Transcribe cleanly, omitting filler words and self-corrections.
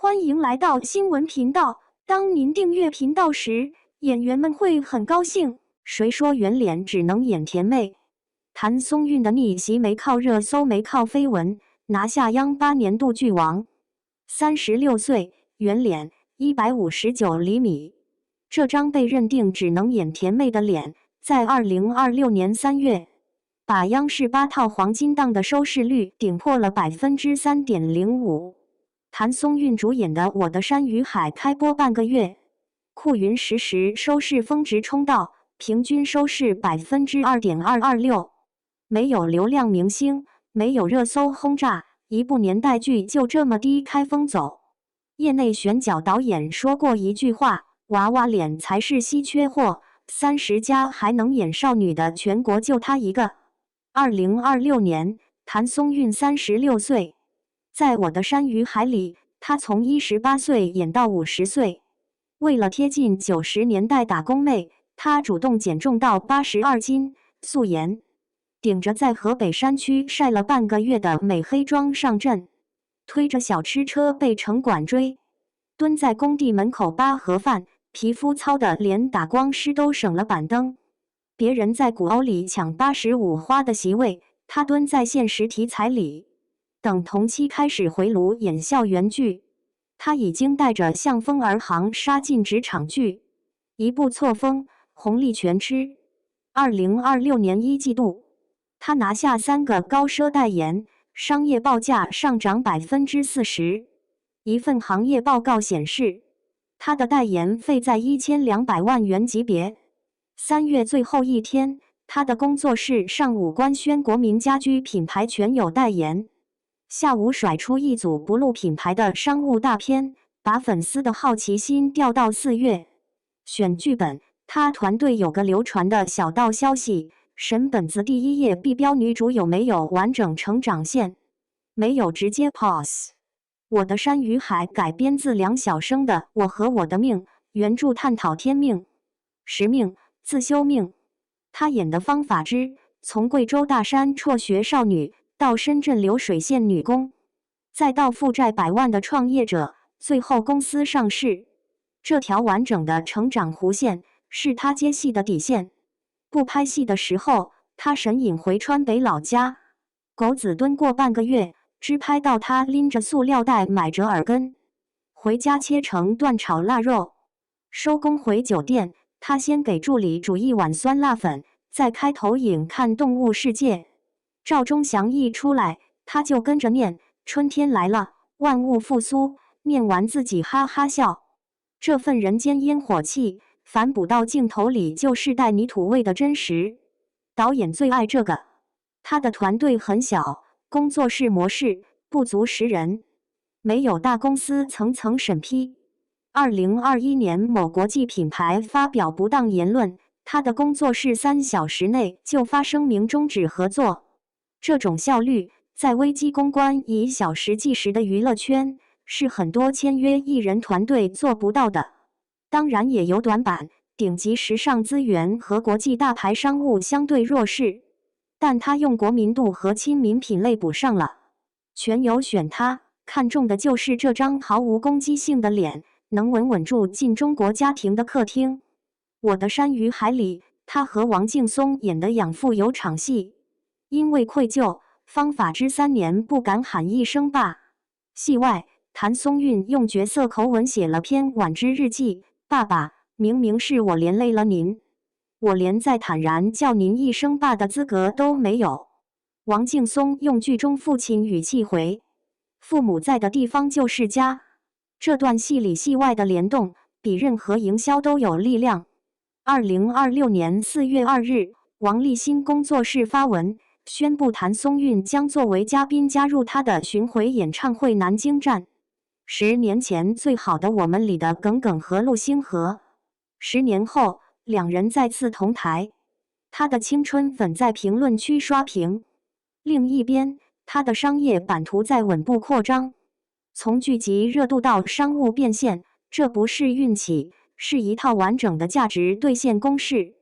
欢迎来到新闻频道。当您订阅频道时，演员们会很高兴。谁说圆脸只能演甜妹？谭松韵的逆袭没靠热搜，没靠绯闻，拿下央8年度剧王。36岁，圆脸，159厘米。这张被认定只能演甜妹的脸，在2026年3月，把央视8套黄金档的收视率顶破了 3.05%。谭松韵主演的《我的山与海》开播半个月，酷云实时收视峰值冲到，平均收视 2.226%。没有流量明星，没有热搜轰炸，一部年代剧就这么低开风走。业内选角导演说过一句话：娃娃脸才是稀缺货，30+还能演少女的全国就她一个。2026年，谭松韵36岁。在我的山与海里，她从18岁演到50岁。为了贴近90年代打工妹，她主动减重到82斤，素颜，顶着在河北山区晒了半个月的美黑妆上阵，推着小吃车被城管追，蹲在工地门口扒盒饭，皮肤糙的连打光师都省了板凳。别人在古欧里抢85花的席位，她蹲在现实题材里。等同期开始回炉演校园剧，他已经带着向风而航杀进职场剧，一步错峰，红利全吃。2026年1季度，他拿下3个高奢代言，商业报价上涨 40%。一份行业报告显示，他的代言费在1200万元级别。3月最后一天，他的工作室上午官宣国民家居品牌全有代言。下午甩出一组不露品牌的商务大片，把粉丝的好奇心吊到4月。选剧本，他团队有个流传的小道消息：审本子第1页必标女主有没有完整成长线？没有，直接 pause。我的山与海改编自梁晓声的《我和我的命》，原著探讨天命、时命、自修命。他演的方法之从贵州大山辍学少女到深圳流水线女工，再到负债100万的创业者，最后公司上市。这条完整的成长弧线是他接戏的底线。不拍戏的时候，他神隐回川北老家，狗子蹲过半个月，只拍到他拎着塑料袋买折耳根，回家切成段炒腊肉。收工回酒店，他先给助理煮一碗酸辣粉，再开投影看《动物世界》。赵忠祥一出来，他就跟着念春天来了，万物复苏，念完自己哈哈笑。这份人间烟火气反哺到镜头里就是带泥土味的真实。导演最爱这个。他的团队很小，工作室模式不足10人，没有大公司层层审批。2021年某国际品牌发表不当言论，他的工作室3小时内就发声明终止合作。这种效率，在危机公关以小时计时的娱乐圈，是很多签约艺人团队做不到的。当然也有短板，顶级时尚资源和国际大牌商务相对弱势，但他用国民度和亲民品类补上了。全游选他，看中的就是这张毫无攻击性的脸，能稳住进中国家庭的客厅。我的山与海里，他和王劲松演的养父有场戏。因为愧疚，方法之3年不敢喊一声爸。戏外，谭松韵用角色口吻写了篇婉之日记：爸爸，明明是我连累了您，我连再坦然叫您一声爸的资格都没有。王劲松用剧中父亲语气回：父母在的地方就是家。这段戏里戏外的联动，比任何营销都有力量。2026年4月2日，王立新工作室发文宣布谭松韵将作为嘉宾加入他的巡回演唱会南京站。10年前最好的我们里的耿耿和陆星河，10年后两人再次同台，他的青春粉在评论区刷屏。另一边，他的商业版图在稳步扩张，从剧集热度到商务变现，这不是运气，是一套完整的价值兑现公式。